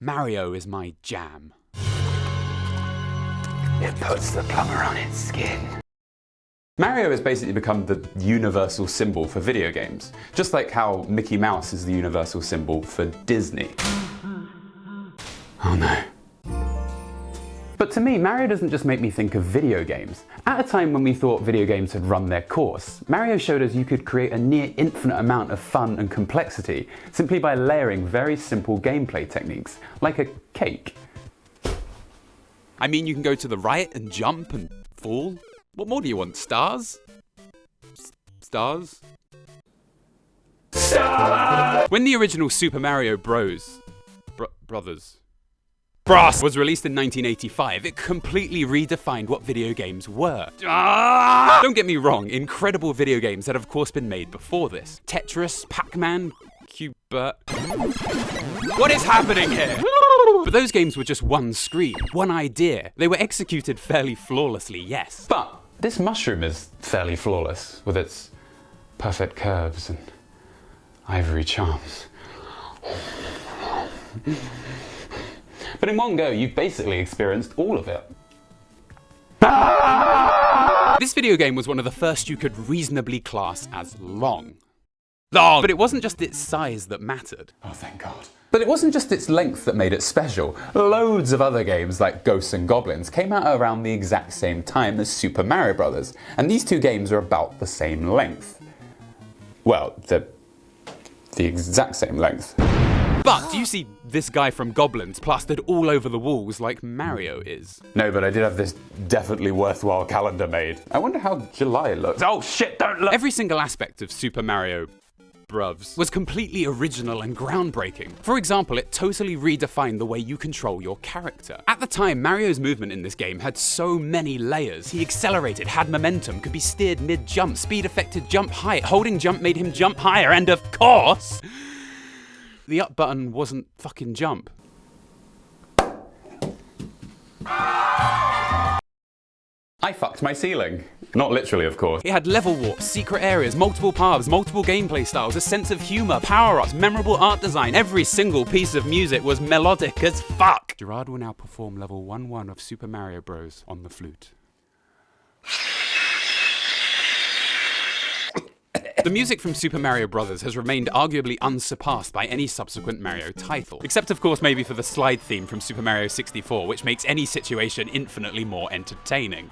Mario is my jam. It puts the plumber on its skin. Mario has basically become the universal symbol for video games, just like how Mickey Mouse is the universal symbol for Disney. Oh no. But to me, Mario doesn't just make me think of video games. At a time when we thought video games had run their course, Mario showed us you could create a near infinite amount of fun and complexity simply by layering very simple gameplay techniques, like a cake. I mean, you can go to the right and jump and fall. What more do you want? Stars? Stars? Stars! When the original Super Mario Bros. Brothers was released in 1985, it completely redefined what video games were. Don't get me wrong, incredible video games had of course been made before this. Tetris, Pac-Man, Cubert. What is happening here? But those games were just one screen, one idea. They were executed fairly flawlessly, yes. But this mushroom is fairly flawless, with its perfect curves and ivory charms. But in one go, you've basically experienced all of it. This video game was one of the first you could reasonably class as long. But it wasn't just its size that mattered. Oh, thank God. But it wasn't just its length that made it special. Loads of other games like Ghosts and Goblins came out around the exact same time as Super Mario Bros. And these two games are about the same length. Well, the exact same length. But do you see this guy from Goblins plastered all over the walls like Mario is? No, but I did have this definitely worthwhile calendar made. I wonder how July looks. Oh shit, don't look! Every single aspect of Super Mario Bros. Was completely original and groundbreaking. For example, it totally redefined the way you control your character. At the time, Mario's movement in this game had so many layers. He accelerated, had momentum, could be steered mid-jump, speed affected jump height, holding jump made him jump higher, and of course, the up button wasn't fucking jump. I fucked my ceiling. Not literally, of course. It had level warps, secret areas, multiple paths, multiple gameplay styles, a sense of humour, power-ups, memorable art design. Every single piece of music was melodic as fuck. Gerard will now perform level 1-1 of Super Mario Bros. On the flute. The music from Super Mario Bros. Has remained arguably unsurpassed by any subsequent Mario title. Except of course maybe for the slide theme from Super Mario 64, which makes any situation infinitely more entertaining.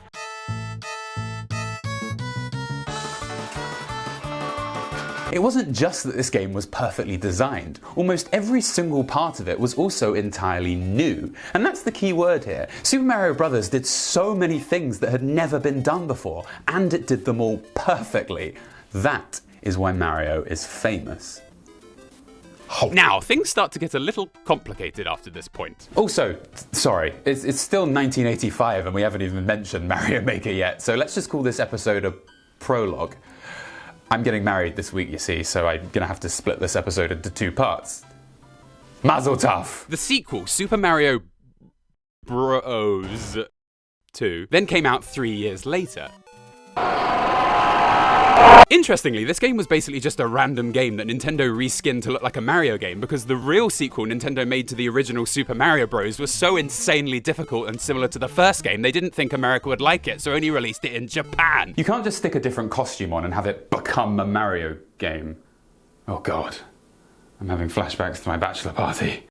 It wasn't just that this game was perfectly designed. Almost every single part of it was also entirely new. And that's the key word here. Super Mario Bros. Did so many things that had never been done before, and it did them all perfectly. That is why Mario is famous. Now, things start to get a little complicated after this point. Also, sorry, it's still 1985 and we haven't even mentioned Mario Maker yet, so let's just call this episode a prologue. I'm getting married this week, you see, so I'm gonna have to split this episode into two parts. Mazel tov! The sequel, Super Mario Bros. 2, then came out 3 years later. Interestingly, this game was basically just a random game that Nintendo reskinned to look like a Mario game because the real sequel Nintendo made to the original Super Mario Bros. Was so insanely difficult and similar to the first game, they didn't think America would like it, so only released it in Japan. You can't just stick a different costume on and have it become a Mario game. Oh God, I'm having flashbacks to my bachelor party.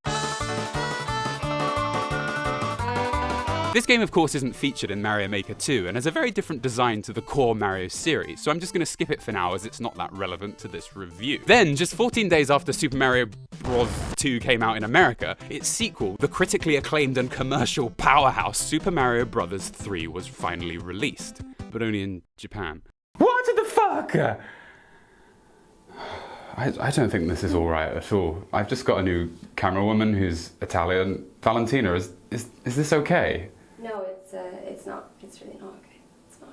This game, of course, isn't featured in Mario Maker 2 and has a very different design to the core Mario series, so I'm just going to skip it for now as it's not that relevant to this review. Then, just 14 days after Super Mario Bros. 2 came out in America, its sequel, the critically acclaimed and commercial powerhouse Super Mario Bros. 3 was finally released, but only in Japan. What the fuck? I don't think this is alright at all. I've just got a new camera woman who's Italian. Valentina, is this okay? No, it's not. It's really not okay. It's not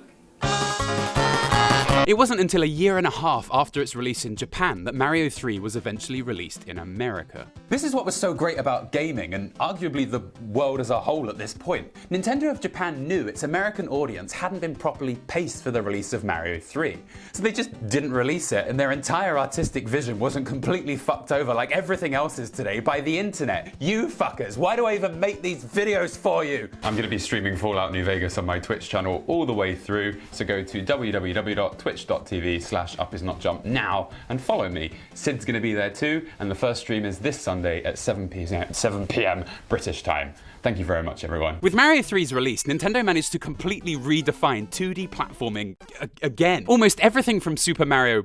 okay. It wasn't until a year and a half after its release in Japan that Mario 3 was eventually released in America. This is what was so great about gaming, and arguably the world as a whole at this point. Nintendo of Japan knew its American audience hadn't been properly paced for the release of Mario 3. So they just didn't release it, and their entire artistic vision wasn't completely fucked over like everything else is today by the internet. You fuckers, why do I even make these videos for you? I'm gonna be streaming Fallout New Vegas on my Twitch channel all the way through, so go to www.twitch.tv/UpIsNotJump now and follow me. Sid's gonna be there too, and the first stream is this Sunday at 7 p.m. British time. Thank you very much, everyone. With Mario 3's release, Nintendo managed to completely redefine 2D platforming again. Almost everything from Super Mario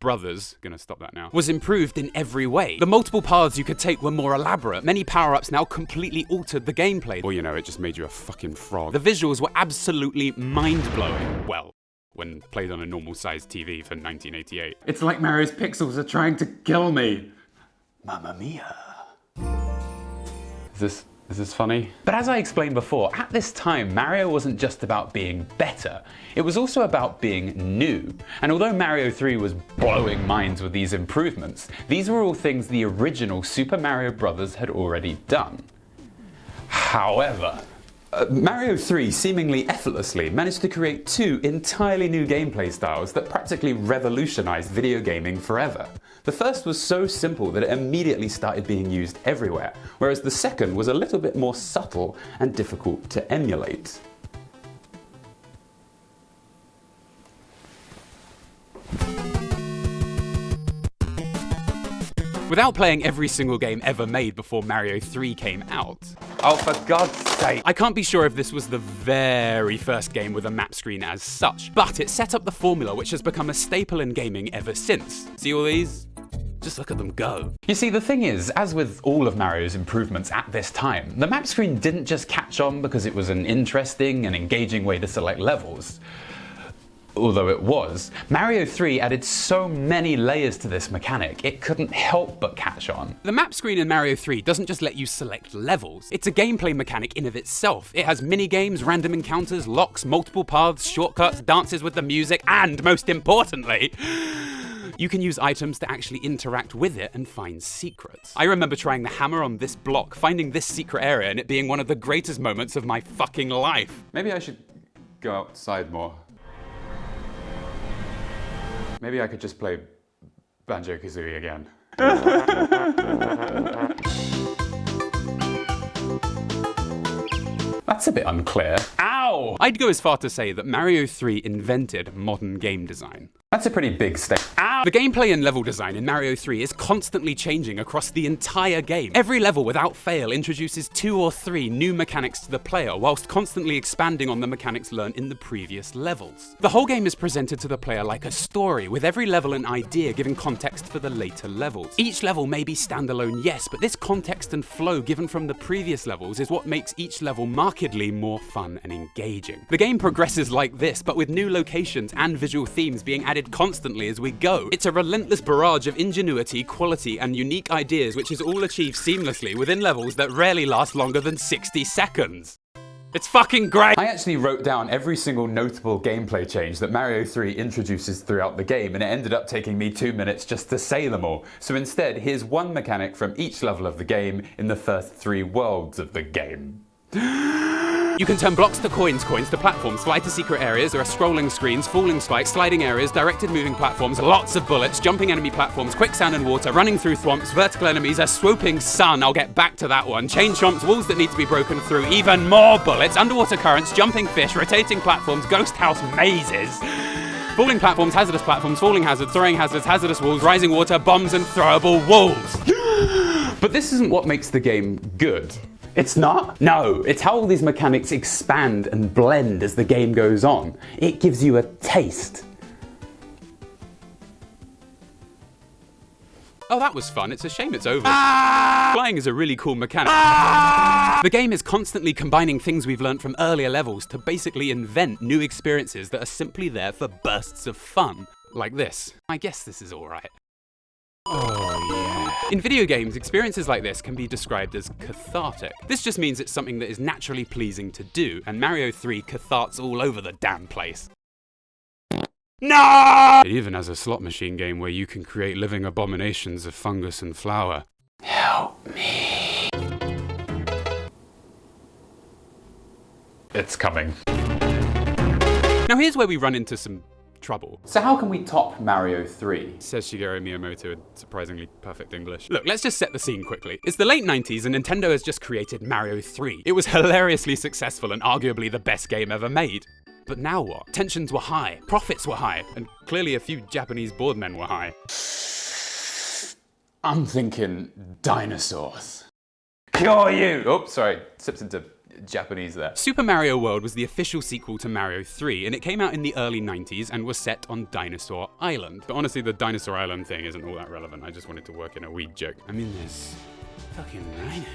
Brothers, gonna stop that now, was improved in every way. The multiple paths you could take were more elaborate. Many power-ups now completely altered the gameplay. Or, you know, it just made you a fucking frog. The visuals were absolutely mind-blowing. Well, when played on a normal-sized TV for 1988. It's like Mario's pixels are trying to kill me. Mamma mia. Is this funny? But as I explained before, at this time, Mario wasn't just about being better. It was also about being new. And although Mario 3 was blowing minds with these improvements, these were all things the original Super Mario Bros. Had already done. However, Mario 3 seemingly effortlessly managed to create two entirely new gameplay styles that practically revolutionized video gaming forever. The first was so simple that it immediately started being used everywhere, whereas the second was a little bit more subtle and difficult to emulate. Without playing every single game ever made before Mario 3 came out, Oh, for God's sake! I can't be sure if this was the very first game with a map screen as such, but it set up the formula which has become a staple in gaming ever since. See all these? Just look at them go. You see, the thing is, as with all of Mario's improvements at this time, the map screen didn't just catch on because it was an interesting and engaging way to select levels. Although it was, Mario 3 added so many layers to this mechanic, it couldn't help but catch on. The map screen in Mario 3 doesn't just let you select levels, it's a gameplay mechanic in of itself. It has mini-games, random encounters, locks, multiple paths, shortcuts, dances with the music, and most importantly, you can use items to actually interact with it and find secrets. I remember trying the hammer on this block, finding this secret area, and it being one of the greatest moments of my fucking life. Maybe I should go outside more. Maybe I could just play Banjo-Kazooie again. That's a bit unclear. Ow! I'd go as far to say that Mario 3 invented modern game design. That's a pretty big statement. Ow! The gameplay and level design in Mario 3 is constantly changing across the entire game. Every level, without fail, introduces 2 or 3 new mechanics to the player, whilst constantly expanding on the mechanics learned in the previous levels. The whole game is presented to the player like a story, with every level an idea giving context for the later levels. Each level may be standalone, yes, but this context and flow given from the previous levels is what makes each level markedly more fun and engaging. The game progresses like this, but with new locations and visual themes being added constantly as we go. It's a relentless barrage of ingenuity, quality, and unique ideas which is all achieved seamlessly within levels that rarely last longer than 60 seconds. It's fucking great! I actually wrote down every single notable gameplay change that Mario 3 introduces throughout the game, and it ended up taking me 2 minutes just to say them all. So instead, here's one mechanic from each level of the game in the first 3 worlds of the game. You can turn blocks to coins, coins to platforms, fly to secret areas, there are scrolling screens, falling spikes, sliding areas, directed moving platforms, lots of bullets, jumping enemy platforms, quicksand and water, running through swamps, vertical enemies, a swooping sun, I'll get back to that one, chain chomps, walls that need to be broken through, even more bullets, underwater currents, jumping fish, rotating platforms, ghost house mazes, falling platforms, hazardous platforms, falling hazards, throwing hazards, hazardous walls, rising water, bombs and throwable walls. But this isn't what makes the game good. It's not? No, it's how all these mechanics expand and blend as the game goes on. It gives you a taste. Oh, that was fun. It's a shame it's over. Flying is a really cool mechanic. The game is constantly combining things we've learned from earlier levels to basically invent new experiences that are simply there for bursts of fun. Like this. I guess this is alright. Oh yeah. In video games, experiences like this can be described as cathartic. This just means it's something that is naturally pleasing to do, and Mario 3 catharts all over the damn place. No! It even has a slot machine game where you can create living abominations of fungus and flour. Help me. It's coming. Now here's where we run into some trouble. So how can we top Mario 3? Says Shigeru Miyamoto in surprisingly perfect English. Look, let's just set the scene quickly. It's the late 90s and Nintendo has just created Mario 3. It was hilariously successful and arguably the best game ever made. But now what? Tensions were high, profits were high, and clearly a few Japanese board men were high. I'm thinking dinosaurs. Cure you! Oh, sorry, sips into Japanese there. Super Mario World was the official sequel to Mario 3, and it came out in the early 90s and was set on Dinosaur Island. But honestly, the Dinosaur Island thing isn't all that relevant. I just wanted to work in a weed joke. I mean, there's fucking rhinos.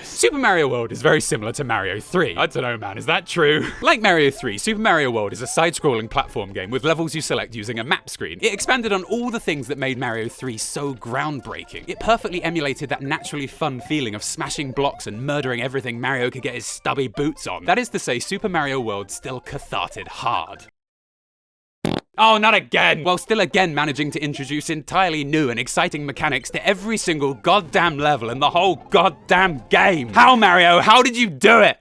Super Mario World is very similar to Mario 3. I don't know, man, is that true? Like Mario 3, Super Mario World is a side-scrolling platform game with levels you select using a map screen. It expanded on all the things that made Mario 3 so groundbreaking. It perfectly emulated that naturally fun feeling of smashing blocks and murdering everything Mario could get his stubby boots on. That is to say, Super Mario World still catharted hard. Oh, not again! While still again managing to introduce entirely new and exciting mechanics to every single goddamn level in the whole goddamn game. How, Mario? How did you do it?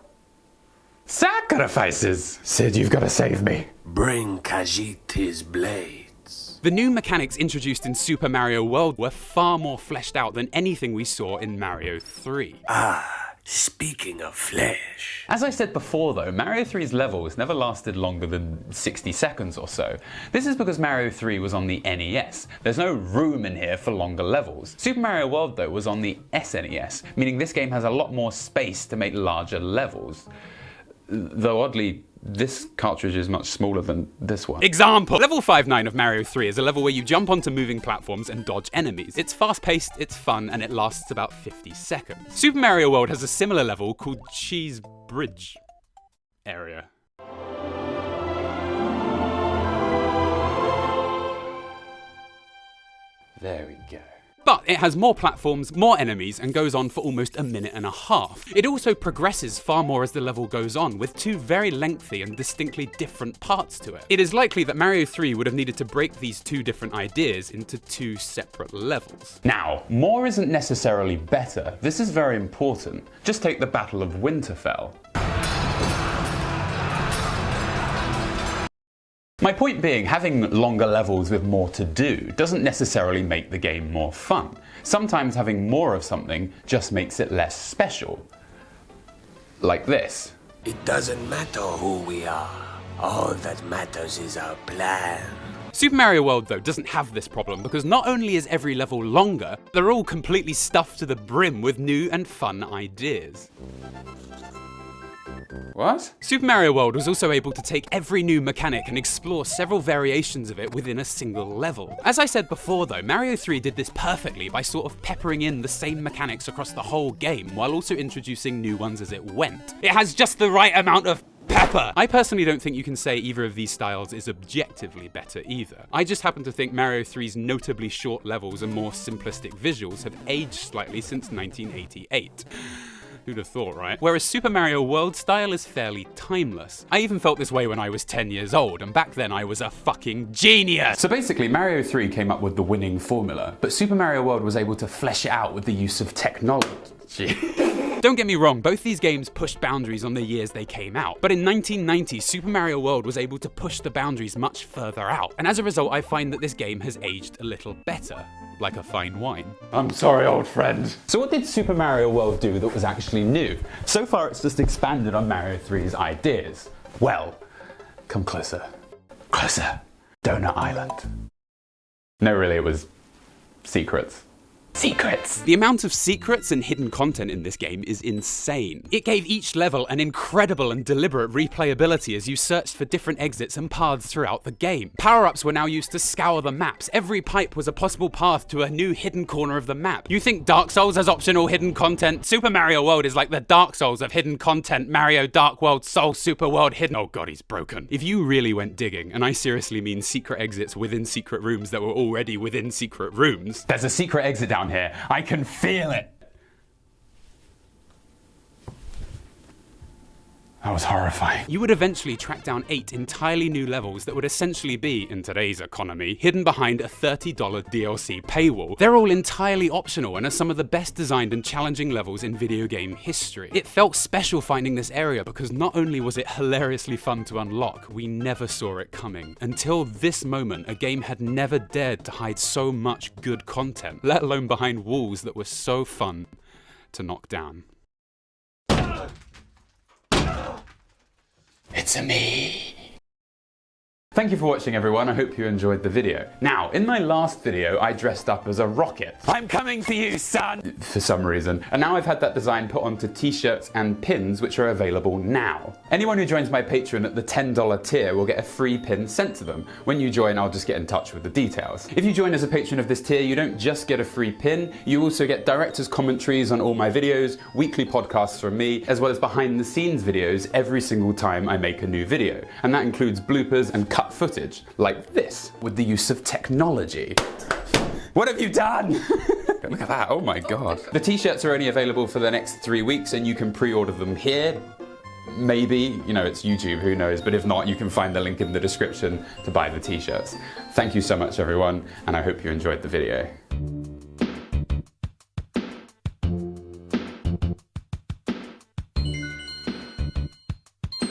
Sacrifices! Sid, you've got to save me. Bring Khajiit his blades. The new mechanics introduced in Super Mario World were far more fleshed out than anything we saw in Mario 3. Speaking of flesh. As I said before though, Mario 3's levels never lasted longer than 60 seconds or so. This is because Mario 3 was on the NES. There's no room in here for longer levels. Super Mario World though was on the SNES, meaning this game has a lot more space to make larger levels. Though oddly, this cartridge is much smaller than this one. Example! Level 5-9 of Mario 3 is a level where you jump onto moving platforms and dodge enemies. It's fast-paced, it's fun, and it lasts about 50 seconds. Super Mario World has a similar level called Cheese Bridge area. There we go. But it has more platforms, more enemies, and goes on for almost a minute and a half. It also progresses far more as the level goes on, with two very lengthy and distinctly different parts to it. It is likely that Mario 3 would have needed to break these two different ideas into two separate levels. Now, more isn't necessarily better. This is very important. Just take the Battle of Winterfell. My point being, having longer levels with more to do doesn't necessarily make the game more fun. Sometimes having more of something just makes it less special. Like this. It doesn't matter who we are. All that matters is our plan. Super Mario World, though, doesn't have this problem because not only is every level longer, they're all completely stuffed to the brim with new and fun ideas. What? Super Mario World was also able to take every new mechanic and explore several variations of it within a single level. As I said before though, Mario 3 did this perfectly by sort of peppering in the same mechanics across the whole game while also introducing new ones as it went. It has just the right amount of pepper! I personally don't think you can say either of these styles is objectively better either. I just happen to think Mario 3's notably short levels and more simplistic visuals have aged slightly since 1988. Who'd have thought, right? Whereas Super Mario World style is fairly timeless. I even felt this way when I was 10 years old, and back then I was a fucking genius! So basically, Mario 3 came up with the winning formula, but Super Mario World was able to flesh it out with the use of technology. Don't get me wrong, both these games pushed boundaries on the years they came out. But in 1990, Super Mario World was able to push the boundaries much further out. And as a result, I find that this game has aged a little better. Like a fine wine. I'm sorry, old friend. So what did Super Mario World do that was actually new? So far, it's just expanded on Mario 3's ideas. Well, come closer. Closer. Donut Island. No, really, it was secrets. Secrets! The amount of secrets and hidden content in this game is insane. It gave each level an incredible and deliberate replayability as you searched for different exits and paths throughout the game. Power-ups were now used to scour the maps. Every pipe was a possible path to a new hidden corner of the map. You think Dark Souls has optional hidden content? Super Mario World is like the Dark Souls of hidden content. Mario Dark World, Soul Super World, hidden. Oh god, he's broken. If you really went digging, and I seriously mean secret exits within secret rooms that were already within secret rooms. There's a secret exit down here. I can feel it. That was horrifying. You would eventually track down 8 entirely new levels that would essentially be, in today's economy, hidden behind a $30 DLC paywall. They're all entirely optional and are some of the best designed and challenging levels in video game history. It felt special finding this area because not only was it hilariously fun to unlock, we never saw it coming. Until this moment, a game had never dared to hide so much good content, let alone behind walls that were so fun to knock down. It's a me. Thank you for watching, everyone. I hope you enjoyed the video. Now, in my last video, I dressed up as a rocket. I'm coming for you, son! For some reason. And now I've had that design put onto t-shirts and pins, which are available now. Anyone who joins my Patreon at the $10 tier will get a free pin sent to them. When you join, I'll just get in touch with the details. If you join as a patron of this tier, you don't just get a free pin, you also get director's commentaries on all my videos, weekly podcasts from me, as well as behind the scenes videos every single time I make a new video. And that includes bloopers and cut footage, like this, with the use of technology. What have you done? Look at that, oh my god. The t-shirts are only available for the next 3 weeks and you can pre-order them here. Maybe, you know, it's YouTube, who knows, but if not, you can find the link in the description to buy the t-shirts. Thank you so much, everyone, and I hope you enjoyed the video.